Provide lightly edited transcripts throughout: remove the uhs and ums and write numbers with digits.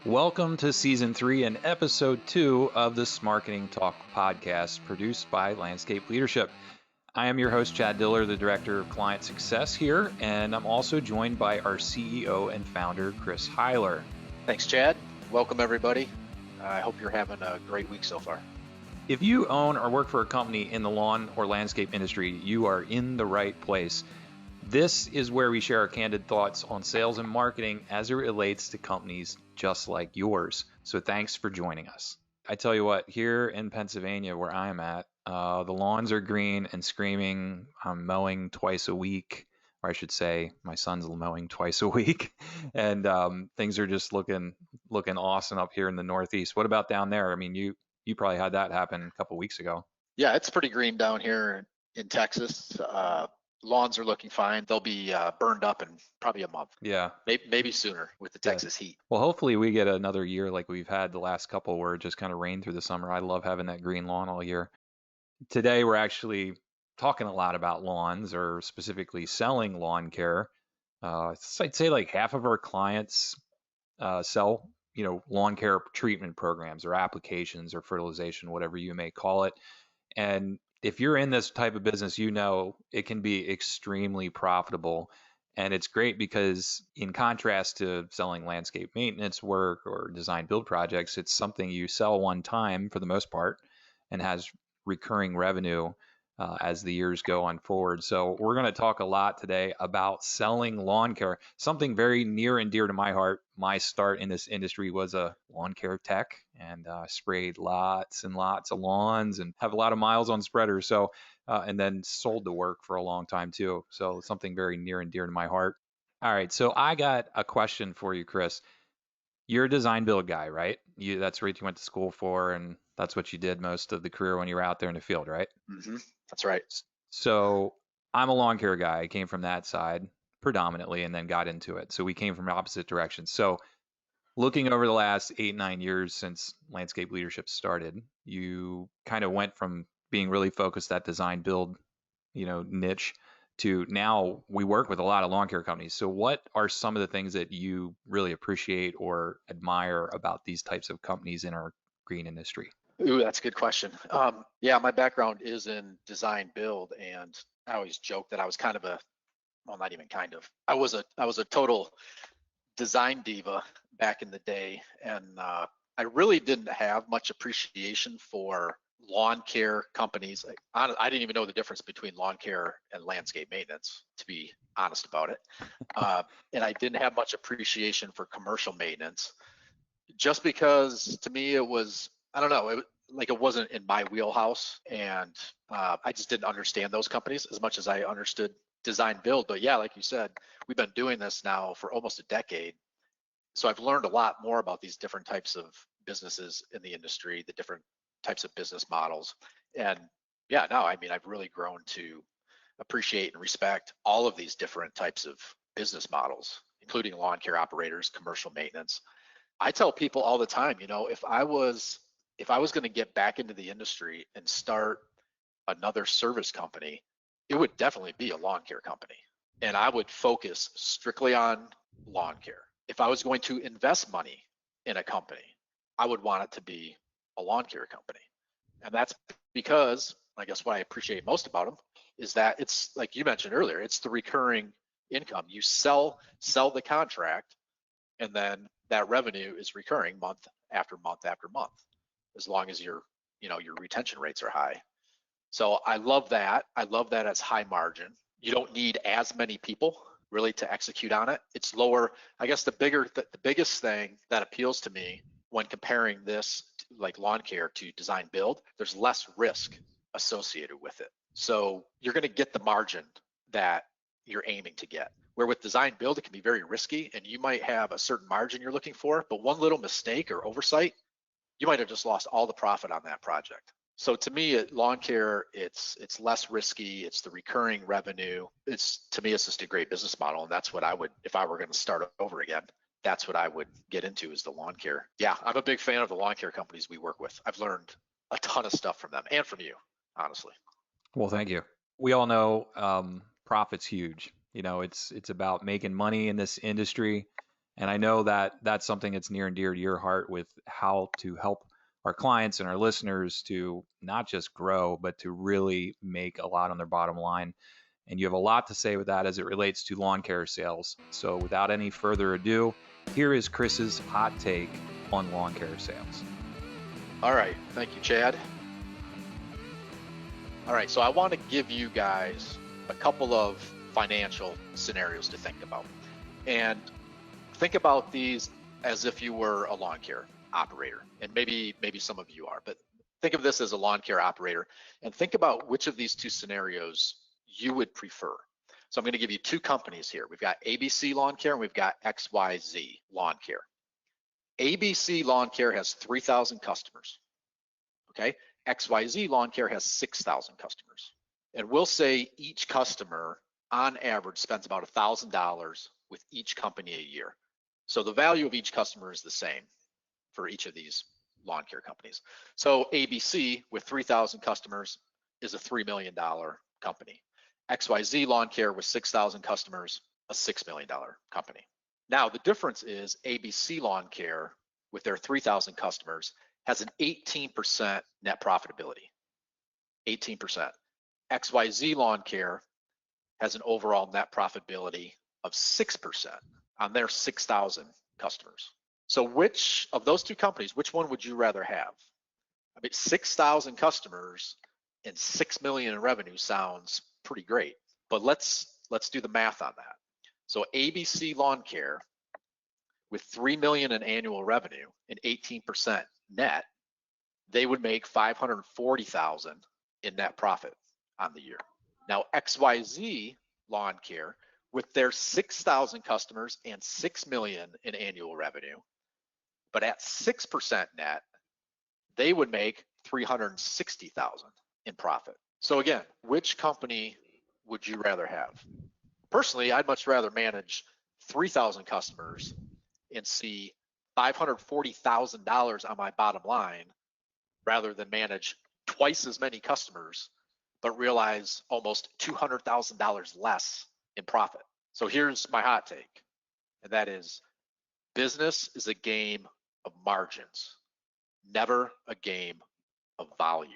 Welcome to Season 3 and Episode 2 of the Smarketing Talk podcast produced by Landscape Leadership. I am your host, Chad Diller, the Director of Client Success here, and I'm also joined by our CEO and founder, Chris Heiler. Thanks, Chad. Welcome, everybody. I hope you're having a great week so far. If you own or work for a company in the lawn or landscape industry, you are in the right place. This is where we share our candid thoughts on sales and marketing as it relates to companies just like yours. So thanks for joining us. I tell you what, here in Pennsylvania, where I'm at, the lawns are green and screaming. I'm mowing twice a week, or I should say, my son's mowing twice a week, and things are just looking awesome up here in the Northeast. What about down there? I mean, you probably had that happen a couple weeks ago. Yeah, it's pretty green down here in Texas. Lawns are looking fine. They'll be burned up in probably a month. Yeah. Maybe sooner with the Texas heat. Well, hopefully we get another year like we've had the last couple where it just kind of rained through the summer. I love having that green lawn all year. Today, we're actually talking a lot about lawns, or specifically selling lawn care. I'd say like half of our clients sell, lawn care treatment programs or applications or fertilization, whatever you may call it. And if you're in this type of business, it can be extremely profitable. And it's great because, in contrast to selling landscape maintenance work or design build projects, it's something you sell one time for the most part and has recurring revenue as the years go on forward. So we're going to talk a lot today about selling lawn care, something very near and dear to my heart. My start in this industry was a lawn care tech, and sprayed lots and lots of lawns and have a lot of miles on spreaders. So, and then sold the work for a long time too. So something very near and dear to my heart. All right. So I got a question for you, Chris. You're a design build guy, right? That's what you went to school for, and that's what you did most of the career when you were out there in the field, right? Mm-hmm. That's right. So I'm a lawn care guy. I came from that side predominantly and then got into it. So we came from opposite directions. So looking over the last 8-9 years since landscape leadership started, you kind of went from being really focused at design build, niche, to now we work with a lot of lawn care companies. So what are some of the things that you really appreciate or admire about these types of companies in our green industry? Ooh, that's a good question. Yeah, my background is in design build, and I always joke that I was kind of well, not even kind of. I was a total design diva back in the day, and I really didn't have much appreciation for lawn care companies. I didn't even know the difference between lawn care and landscape maintenance, to be honest about it. And I didn't have much appreciation for commercial maintenance, just because to me it was, I don't know, it wasn't in my wheelhouse, and I just didn't understand those companies as much as I understood design build. But yeah, like you said, we've been doing this now for almost a decade. So I've learned a lot more about these different types of businesses in the industry, the different types of business models. And yeah, no, I mean, I've really grown to appreciate and respect all of these different types of business models, including lawn care operators, commercial maintenance. I tell people all the time, if I was going to get back into the industry and start another service company, it would definitely be a lawn care company. And I would focus strictly on lawn care. If I was going to invest money in a company, I would want it to be a lawn care company. And that's because, I guess what I appreciate most about them is that it's, like you mentioned earlier, it's the recurring income. You sell the contract, and then that revenue is recurring month after month after month, as long as your retention rates are high. So I love that. I love that it's high margin. You don't need as many people really to execute on it. It's lower. I guess the biggest thing that appeals to me when comparing this, like lawn care, to design build, there's less risk associated with it. So you're going to get the margin that you're aiming to get. Where with design build, it can be very risky, and you might have a certain margin you're looking for, but one little mistake or oversight, you might have just lost all the profit on that project. So to me, at lawn care, it's less risky. It's the recurring revenue. To me, it's just a great business model, and that's what I would, if I were going to start over again, that's what I would get into, is the lawn care. Yeah, I'm a big fan of the lawn care companies we work with. I've learned a ton of stuff from them, and from you, honestly. Well, thank you. We all know profit's huge. It's about making money in this industry. And I know that that's something that's near and dear to your heart with how to help our clients and our listeners to not just grow, but to really make a lot on their bottom line. And you have a lot to say with that as it relates to lawn care sales. So without any further ado, here is Chris's hot take on lawn care sales. All right. Thank you, Chad. All right. So I want to give you guys a couple of financial scenarios to think about. And think about these as if you were a lawn care operator. And maybe some of you are, but think of this as a lawn care operator and think about which of these two scenarios you would prefer. So I'm going to give you two companies here. We've got ABC Lawn Care and we've got XYZ Lawn Care. ABC Lawn Care has 3,000 customers. Okay. XYZ Lawn Care has 6,000 customers. And we'll say each customer on average spends about $1,000 with each company a year. So the value of each customer is the same for each of these lawn care companies. So ABC with 3,000 customers is a $3 million company. XYZ Lawn Care with 6,000 customers, a $6 million company. Now the difference is ABC Lawn Care with their 3,000 customers has an 18% net profitability, 18%. XYZ Lawn Care has an overall net profitability of 6% on their 6,000 customers. So which of those two companies, which one would you rather have? I mean, 6,000 customers and 6 million in revenue sounds pretty great, but let's do the math on that. So ABC Lawn Care with 3 million in annual revenue and 18% net, they would make 540,000 in net profit on the year. Now XYZ Lawn Care with their 6,000 customers and 6 million in annual revenue, but at 6% net, they would make 360,000 in profit. So again, which company would you rather have? Personally, I'd much rather manage 3,000 customers and see $540,000 on my bottom line rather than manage twice as many customers, but realize almost $200,000 less in profit. So here's my hot take, and that is business is a game of margins, never a game of volume.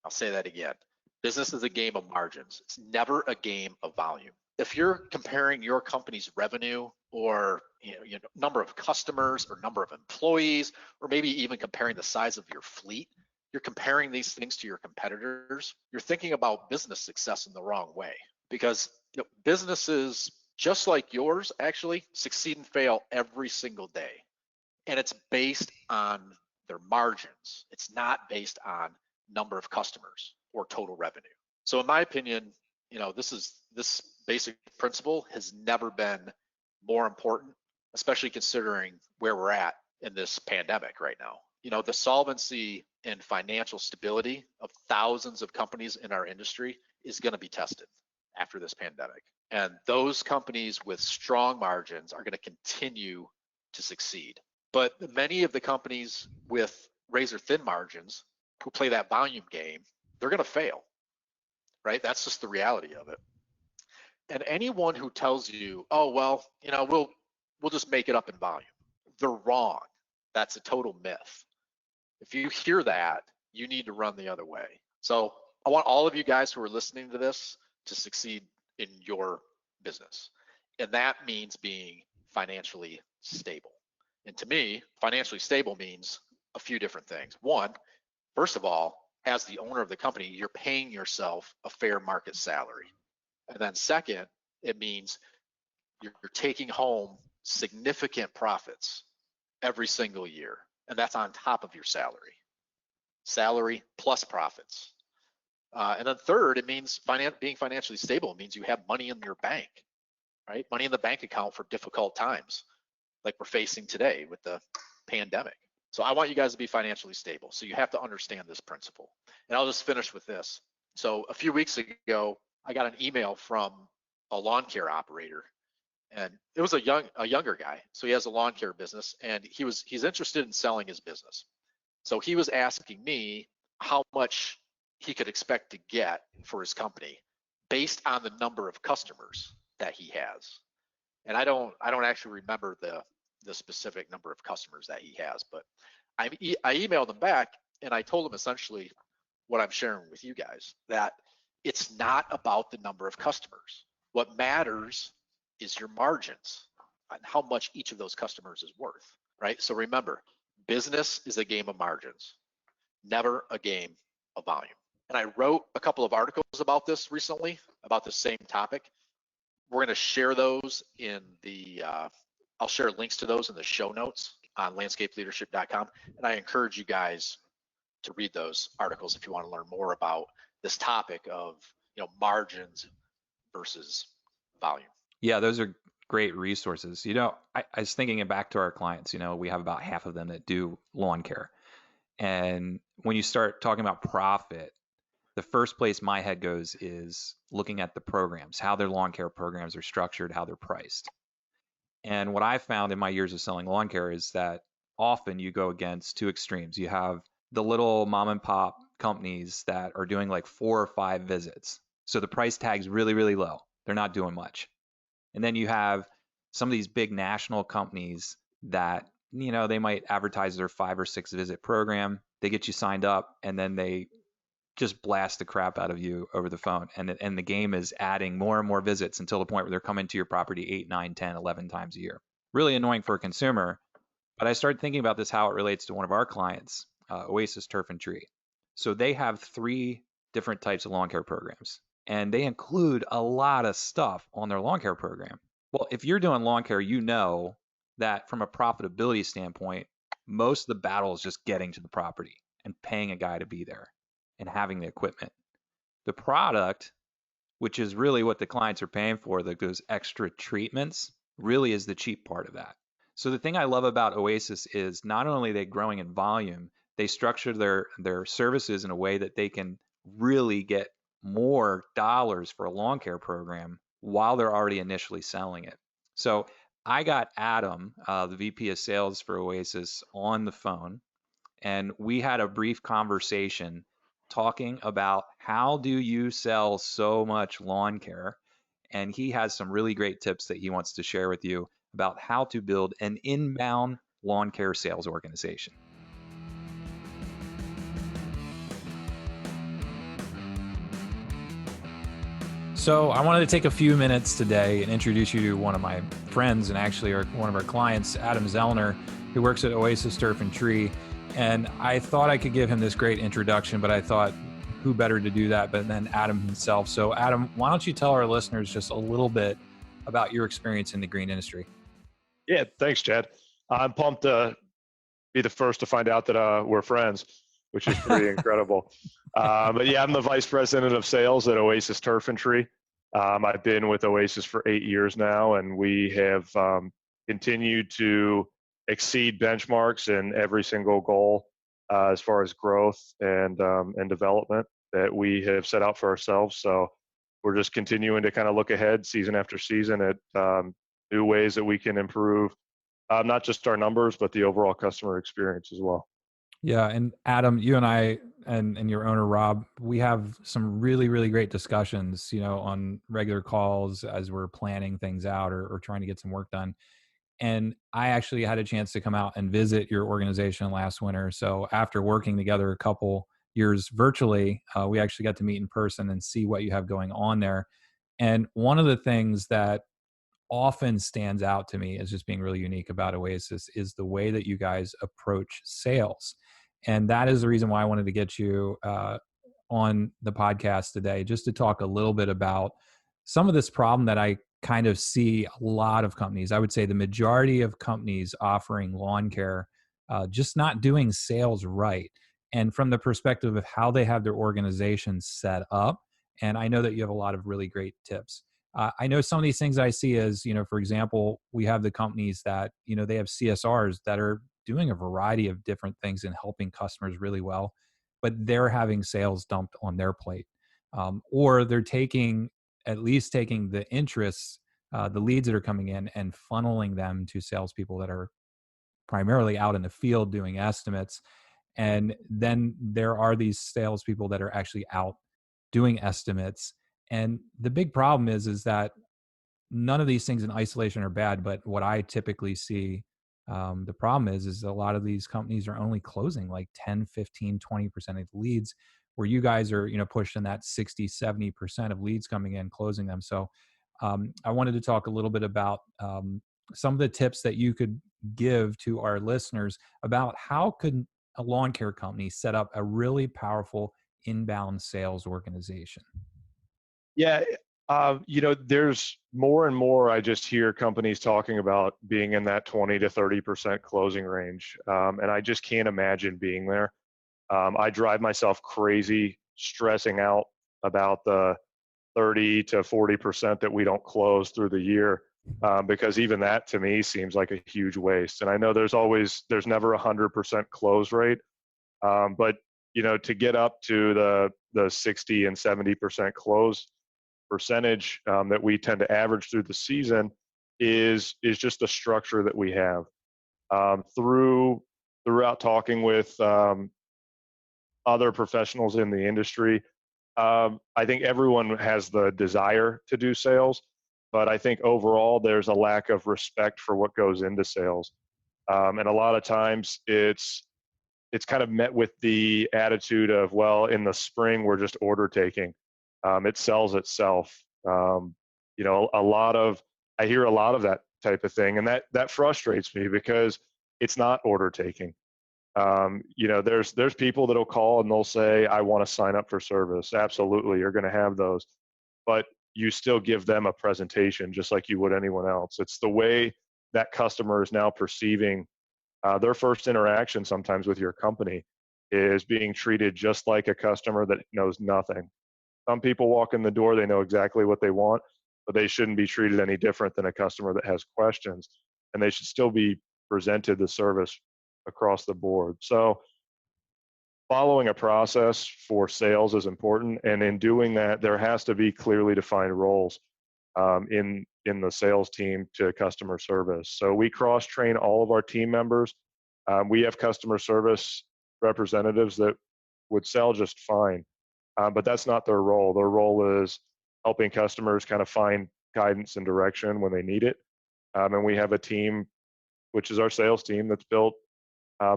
I'll say that again. Business is a game of margins. It's never a game of volume. If you're comparing your company's revenue or number of customers or number of employees, or maybe even comparing the size of your fleet, you're comparing these things to your competitors, you're thinking about business success in the wrong way. Because businesses just like yours actually succeed and fail every single day. And it's based on their margins. It's not based on number of customers or total revenue. So in my opinion, this basic principle has never been more important, especially considering where we're at in this pandemic right now. The solvency and financial stability of thousands of companies in our industry is going to be tested after this pandemic. And those companies with strong margins are going to continue to succeed. But many of the companies with razor thin margins who play that volume game, they're going to fail, right? That's just the reality of it. And anyone who tells you, oh, well, we'll just make it up in volume, they're wrong. That's a total myth. If you hear that, you need to run the other way. So I want all of you guys who are listening to this to succeed in your business. And that means being financially stable. And to me, financially stable means a few different things. One, first of all, as the owner of the company, you're paying yourself a fair market salary. And then second, it means you're taking home significant profits every single year. And that's on top of your salary plus profits. And then third, it means being financially stable. It means you have money in your bank, right? Money in the bank account for difficult times like we're facing today with the pandemic. So I want you guys to be financially stable. So you have to understand this principle. And I'll just finish with this. So a few weeks ago, I got an email from a lawn care operator, and it was a younger guy. So he has a lawn care business, and he's interested in selling his business. So he was asking me how much he could expect to get for his company based on the number of customers that he has. And I don't actually remember the specific number of customers that he has, but I emailed him back and I told him essentially what I'm sharing with you guys, that it's not about the number of customers. What matters is your margins and how much each of those customers is worth, right? So remember, business is a game of margins, never a game of volume. And I wrote a couple of articles about this recently, about the same topic. We're going to share those in I'll share links to those in the show notes on landscapeleadership.com. And I encourage you guys to read those articles if you want to learn more about this topic of, margins versus volume. Yeah, those are great resources. I was thinking back to our clients, we have about half of them that do lawn care. And when you start talking about profit, the first place my head goes is looking at the programs, how their lawn care programs are structured, how they're priced. And what I found in my years of selling lawn care is that often you go against two extremes. You have the little mom and pop companies that are doing like 4 or 5 visits. So the price tag's really, really low. They're not doing much. And then you have some of these big national companies that, they might advertise their 5 or 6 visit program. They get you signed up and then they just blast the crap out of you over the phone. And the game is adding more and more visits until the point where they're coming to your property 8, 9, 10, 11 times a year. Really annoying for a consumer. But I started thinking about this, how it relates to one of our clients, Oasis Turf and Tree. So they have 3 different types of lawn care programs, and they include a lot of stuff on their lawn care program. Well, if you're doing lawn care, you know that from a profitability standpoint, most of the battle is just getting to the property and paying a guy to be there and having the equipment. The product, which is really what the clients are paying for, those extra treatments, really is the cheap part of that. So the thing I love about Oasis is not only are they growing in volume, they structure their services in a way that they can really get more dollars for a lawn care program while they're already initially selling it. So I got Adam, the VP of sales for Oasis, on the phone, and we had a brief conversation talking about how do you sell so much lawn care. And he has some really great tips that he wants to share with you about how to build an inbound lawn care sales organization. So I wanted to take a few minutes today and introduce you to one of my friends and actually one of our clients, Adam Zellner, who works at Oasis Turf and Tree. And I thought I could give him this great introduction, but I thought who better to do that but than Adam himself. So Adam, why don't you tell our listeners just a little bit about your experience in the green industry? Yeah, thanks, Chad. I'm pumped to be the first to find out that we're friends, which is pretty incredible. But yeah, I'm the vice president of sales at Oasis Turf and Tree. I've been with Oasis for 8 years now, and we have continued to exceed benchmarks in every single goal as far as growth and development that we have set out for ourselves. So we're just continuing to kind of look ahead season after season at new ways that we can improve not just our numbers, but the overall customer experience as well. Yeah. And Adam, you and I and your owner, Rob, we have some really, really great discussions, on regular calls as we're planning things out or trying to get some work done. And I actually had a chance to come out and visit your organization last winter. So after working together a couple years virtually, we actually got to meet in person and see what you have going on there. And one of the things that often stands out to me as just being really unique about Oasis is the way that you guys approach sales. And that is the reason why I wanted to get you on the podcast today, just to talk a little bit about some of this problem that I kind of see a lot of companies. I would say the majority of companies offering lawn care, just not doing sales right. And from the perspective of how they have their organization set up. And I know that you have a lot of really great tips. I know some of these things I see as, for example, we have the companies that, they have CSRs that are doing a variety of different things and helping customers really well, but they're having sales dumped on their plate. Or they're at least taking the interests, the leads that are coming in and funneling them to salespeople that are primarily out in the field doing estimates. And then there are these salespeople that are actually out doing estimates. And the big problem is that none of these things in isolation are bad, but what I typically see, the problem is a lot of these companies are only closing like 10, 15, 20% of the leads, where you guys are, pushing that 60, 70% of leads coming in, closing them. So I wanted to talk a little bit about some of the tips that you could give to our listeners about how could a lawn care company set up a really powerful inbound sales organization. Yeah, there's more and more I just hear companies talking about being in that 20 to 30% closing range, and I just can't imagine being there. I drive myself crazy stressing out about the 30 to 40% that we don't close through the year, because even that to me seems like a huge waste. And I know there's never 100% close rate, but to get up to the 60 and 70% close percentage that we tend to average through the season is just the structure that we have. Throughout talking with other professionals in the industry, I think everyone has the desire to do sales, but I think overall there's a lack of respect for what goes into sales, and a lot of times it's kind of met with the attitude of, well, in the spring we're just order taking. It sells itself. A lot of I hear a lot of that type of thing, and that frustrates me because it's not order taking. There's people that'll call and they'll say, I want to sign up for service. Absolutely, you're going to have those, but you still give them a presentation just like you would anyone else. It's the way that customer is now perceiving their first interaction sometimes with your company is being treated just like a customer that knows nothing. Some people walk in the door, they know exactly what they want, but they shouldn't be treated any different than a customer that has questions, and they should still be presented the service across the board. So following a process for sales is important, and in doing that, there has to be clearly defined roles in the sales team to customer service. So we cross train all of our team members. We have customer service representatives that would sell just fine, but that's not their role. Their role is helping customers kind of find guidance and direction when they need it. And we have a team, which is our sales team, that's built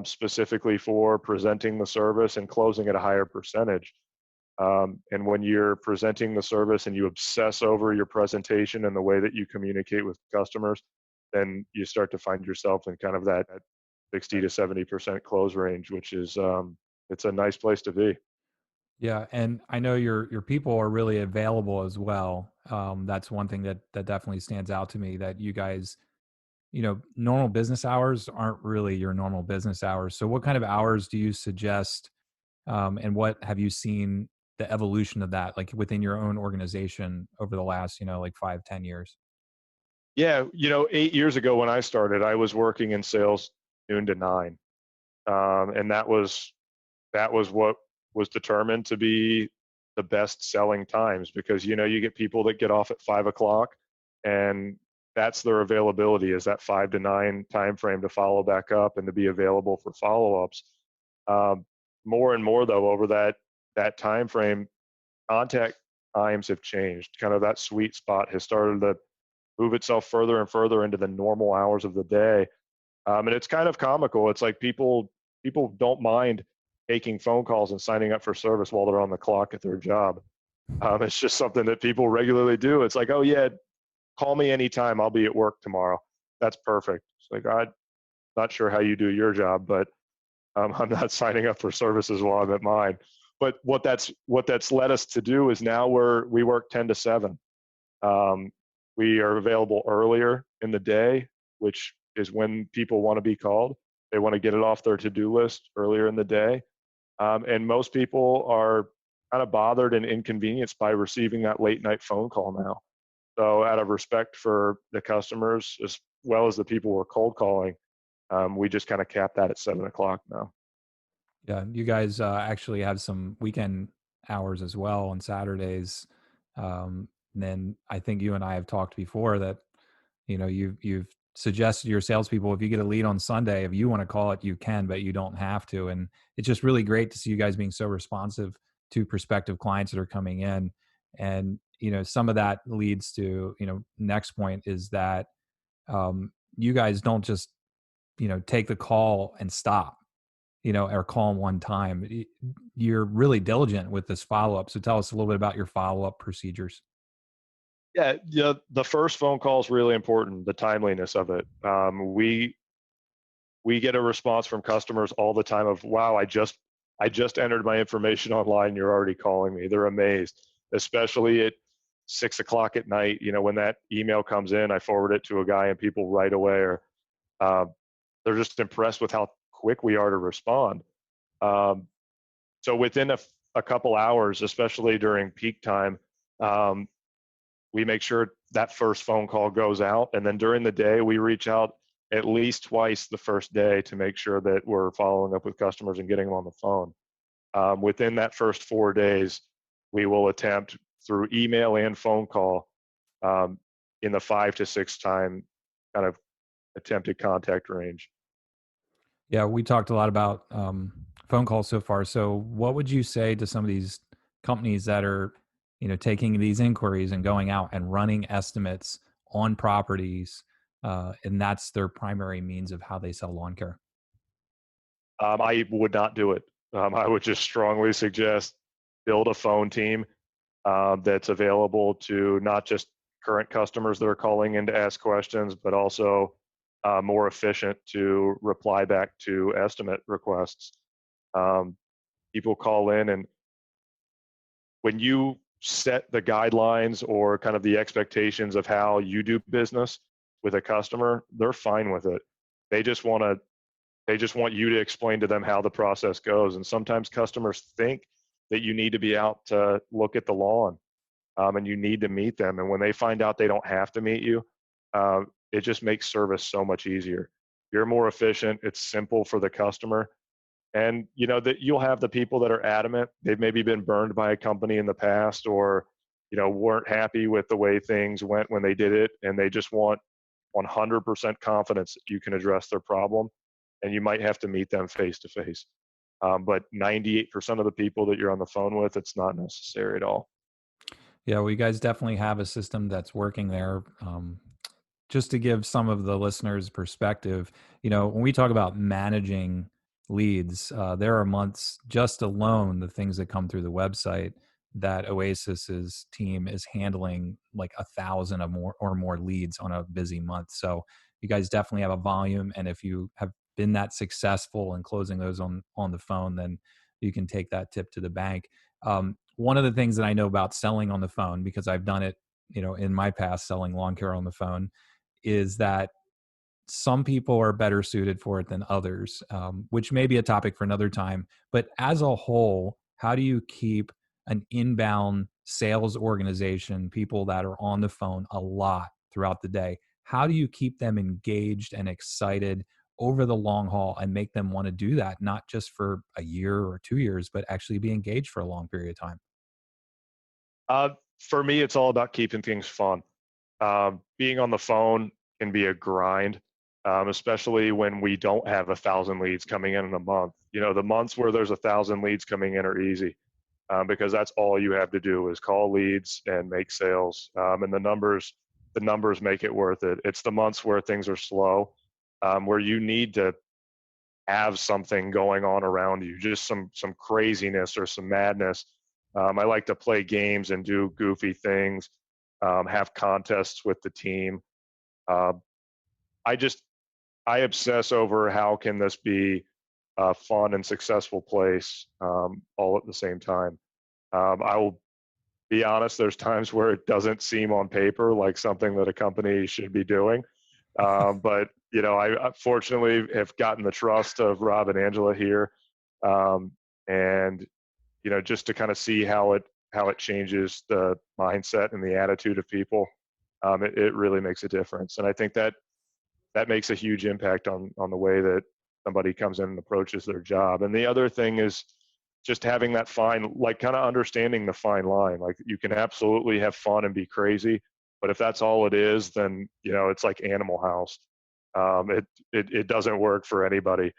specifically for presenting the service and closing at a higher percentage. And when you're presenting the service and you obsess over your presentation and the way that you communicate with customers, then you start to find yourself in kind of that 60 to 70% close range, which is it's a nice place to be. Yeah, and I know your people are really available as well. That's one thing that definitely stands out to me, that you guys, normal business hours aren't really your normal business hours. So what kind of hours do you suggest, and what have you seen the evolution of that, like within your own organization over the last, like 5-10 years? Yeah, 8 years ago when I started, I was working in sales noon to 9, and that was what was determined to be the best selling times, because you get people that get off at 5 o'clock, and that's their availability, is that 5 to 9 time frame to follow back up and to be available for follow-ups. More and more though, over that time frame, contact times have changed. Kind of that sweet spot has started to move itself further and further into the normal hours of the day. And it's kind of comical. It's like people don't mind taking phone calls and signing up for service while they're on the clock at their job. It's just something that people regularly do. It's like, oh yeah, call me anytime. I'll be at work tomorrow. That's perfect. It's like, I'm not sure how you do your job, but I'm not signing up for services while I'm at mine. But what that's led us to do is now we work 10 to 7. We are available earlier in the day, which is when people want to be called. They want to get it off their to-do list earlier in the day. And most people are kind of bothered and inconvenienced by receiving that late night phone call now. So out of respect for the customers, as well as the people we're cold calling, we just kind of cap that at 7 o'clock now. Yeah, you guys actually have some weekend hours as well on Saturdays. And then I think you and I have talked before that, you've suggested to your salespeople, if you get a lead on Sunday, if you want to call it, you can, but you don't have to. And it's just really great to see you guys being so responsive to prospective clients that are coming in. And some of that leads to, next point is that you guys don't just, take the call and stop, or call one time. You're really diligent with this follow-up. So tell us a little bit about your follow-up procedures. Yeah, the first phone call is really important, the timeliness of it. We get a response from customers all the time of, wow, I just entered my information online, you're already calling me. They're amazed, especially at 6 o'clock at night. When that email comes in, I forward it to a guy, and people right away are they're just impressed with how quick we are to respond. So within a couple hours, especially during peak time, we make sure that first phone call goes out, and then during the day we reach out at least twice the first day to make sure that we're following up with customers and getting them on the phone. Within that first 4 days, we will attempt through email and phone call in the 5 to 6 time kind of attempted contact range. Yeah, we talked a lot about phone calls so far. So what would you say to some of these companies that are, taking these inquiries and going out and running estimates on properties, and that's their primary means of how they sell lawn care? I would not do it. I would just strongly suggest build a phone team that's available to not just current customers that are calling in to ask questions, but also more efficient to reply back to estimate requests. People call in, and when you set the guidelines or kind of the expectations of how you do business with a customer, they're fine with it. They just want you to explain to them how the process goes. And sometimes customers think that you need to be out to look at the lawn, and you need to meet them. And when they find out they don't have to meet you, it just makes service so much easier. You're more efficient. It's simple for the customer. And that you'll have the people that are adamant. They've maybe been burned by a company in the past, or weren't happy with the way things went when they did it, and they just want 100% confidence that you can address their problem. And you might have to meet them face to face. But 98% of the people that you're on the phone with, it's not necessary at all. Yeah, well, you guys definitely have a system that's working there. Just to give some of the listeners perspective, when we talk about managing leads, there are months just alone, the things that come through the website, that Oasis's team is handling like 1,000 or more leads on a busy month. So you guys definitely have a volume, and if you have been that successful in closing those on the phone, then you can take that tip to the bank. One of the things that I know about selling on the phone, because I've done it, in my past, selling lawn care on the phone, is that some people are better suited for it than others, which may be a topic for another time. But as a whole, how do you keep an inbound sales organization, people that are on the phone a lot throughout the day, how do you keep them engaged and excited over the long haul and make them want to do that, not just for a year or 2 years, but actually be engaged for a long period of time? For me, it's all about keeping things fun. Being on the phone can be a grind, especially when we don't have 1,000 leads coming in a month. The months where there's 1,000 leads coming in are easy, because that's all you have to do is call leads and make sales, and the numbers make it worth it. It's the months where things are slow, where you need to have something going on around you, just some craziness or some madness. I like to play games and do goofy things, have contests with the team. Uh, I obsess over how can this be a fun and successful place, all at the same time. I will be honest, there's times where it doesn't seem on paper like something that a company should be doing. But I fortunately have gotten the trust of Rob and Angela here, and just to kind of see how it changes the mindset and the attitude of people. It really makes a difference, and I think that makes a huge impact on the way that somebody comes in and approaches their job. And the other thing is just having that fine, like kind of understanding the fine line. Like you can absolutely have fun and be crazy, but if that's all it is, then it's like Animal House. It doesn't work for anybody.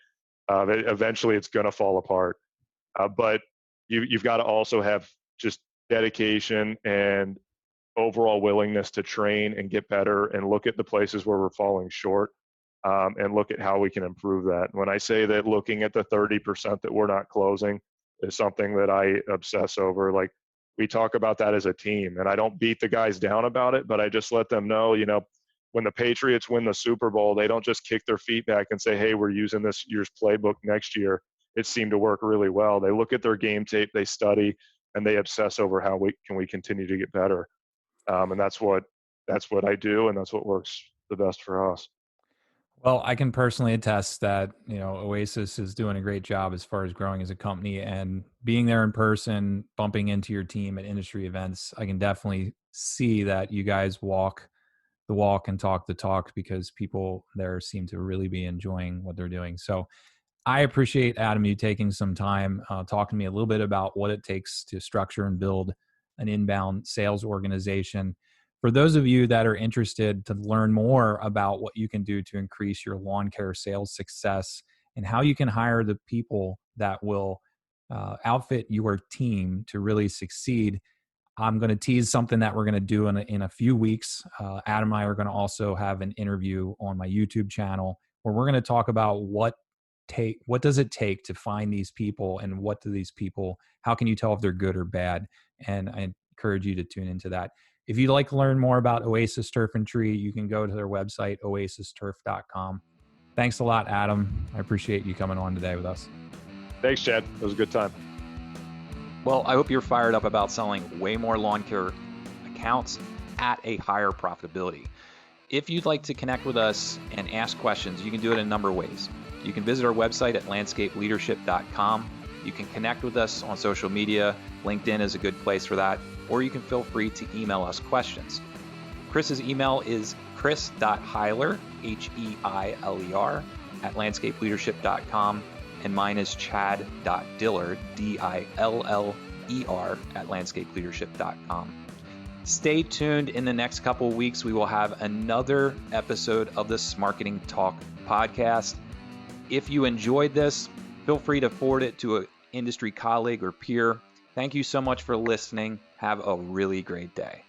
Eventually, it's going to fall apart. But you've got to also have just dedication and overall willingness to train and get better and look at the places where we're falling short, and look at how we can improve that. When I say that looking at the 30% that we're not closing is something that I obsess over, like we talk about that as a team, and I don't beat the guys down about it, but I just let them know, when the Patriots win the Super Bowl, they don't just kick their feet back and say, hey, we're using this year's playbook next year. It seemed to work really well. They look at their game tape, they study, and they obsess over how we continue to get better. And that's what I do, and that's what works the best for us. Well, I can personally attest that, Oasis is doing a great job as far as growing as a company, and being there in person, bumping into your team at industry events. I can definitely see that you guys walk the walk and talk the talk, because people there seem to really be enjoying what they're doing. So I appreciate, Adam, you taking some time talking to me a little bit about what it takes to structure and build an inbound sales organization. For those of you that are interested to learn more about what you can do to increase your lawn care sales success and how you can hire the people that will outfit your team to really succeed, I'm going to tease something that we're going to do in a few weeks. Adam and I are going to also have an interview on my YouTube channel where we're going to talk about what does it take to find these people, and how can you tell if they're good or bad? And I encourage you to tune into that. If you'd like to learn more about Oasis Turf and Tree, you can go to their website, oasisturf.com. Thanks a lot, Adam. I appreciate you coming on today with us. Thanks, Chad. It was a good time. Well, I hope you're fired up about selling way more lawn care accounts at a higher profitability. If you'd like to connect with us and ask questions, you can do it in a number of ways. You can visit our website at landscapeleadership.com. You can connect with us on social media. LinkedIn is a good place for that. Or you can feel free to email us questions. Chris's email is chris.heiler, Heiler, at landscapeleadership.com. And mine is chad.diller, Diller, at landscapeleadership.com. Stay tuned. In the next couple of weeks, we will have another episode of the Smarketing Talk podcast. If you enjoyed this, feel free to forward it to an industry colleague or peer. Thank you so much for listening. Have a really great day.